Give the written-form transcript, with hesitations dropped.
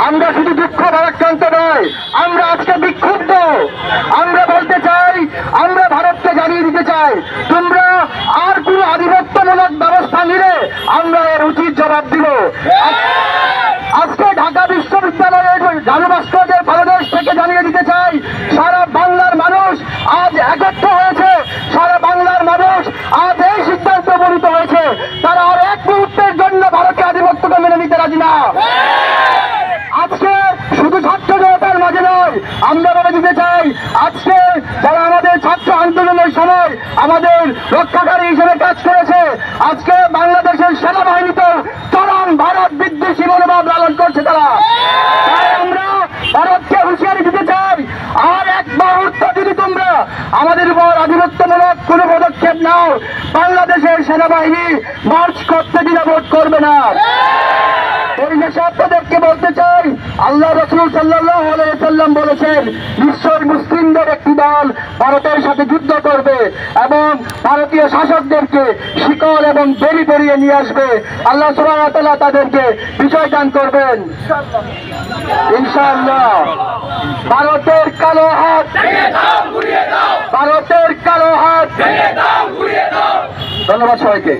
আমরা শুধু দুঃখ ভারাক্রান্ত নয়, আমরা আজকে বিক্ষুব্ধ। আমরা বলতে চাই, আমরা ভারতকে জানিয়ে দিতে চাই, তোমরা আর কোন আধিপত্যমূলক ব্যবস্থা নিলে আমরা এর উচিত জবাব দিব। আজকে ঢাকা বিশ্ববিদ্যালয়ের জানু ভাস্কর্যের পাদদেশ থেকে জানিয়ে দিতে চাই, সারা বাংলার মানুষ আজ একত্র হয়েছে, সারা বাংলার মানুষ আজ এই সিদ্ধান্ত উপনীত হয়েছে, তারা আর এক মুহূর্তের জন্য ভারতের আধিপত্যকে মেনে নিতে রাজি না। আজকে শুধু ছাত্র জনতার মাঝে নয়, আমরা বলে দিতে চাই, আজকে যারা আমাদের ছাত্র আন্দোলনের সময় আমাদের রক্ষাকারী হিসেবে কাজ করেছে, আজকে বাংলাদেশের সেনাবাহিনীতেও চরম ভারত বিদ্বেষী মনোভাব লালন করছে তারা। তাই আমরা ভারতকে হুঁশিয়ারি দিতে চাই, আর এক মুহূর্ত যদি তোমরা আমাদের উপর আধিপত্যমূলক কোনো পদক্ষেপ নাও, বাংলাদেশের সেনাবাহিনী মার্চ করতে দিলে ভোট করবে না। পরিশেষে আপনাদেরকে বলতে চাই, আল্লাহ রাসূল সাল্লাল্লাহু আলাইহি ওয়াসাল্লাম বলেছেন, বিশ্বের মুসলিমদের একটি দল ভারতের সাথে যুদ্ধ করবে এবং ভারতীয় শাসকদেরকে শিকল এবং বেড়ি পরিয়ে নিয়ে আসবে। আল্লাহ সুবহানাহু ওয়া তাআলা তাদেরকে বিজয় দান করবেন ইনশাআল্লাহ। ভারতের কালো হাত, ভারতের কালো হাত। ধন্যবাদ সবাইকে।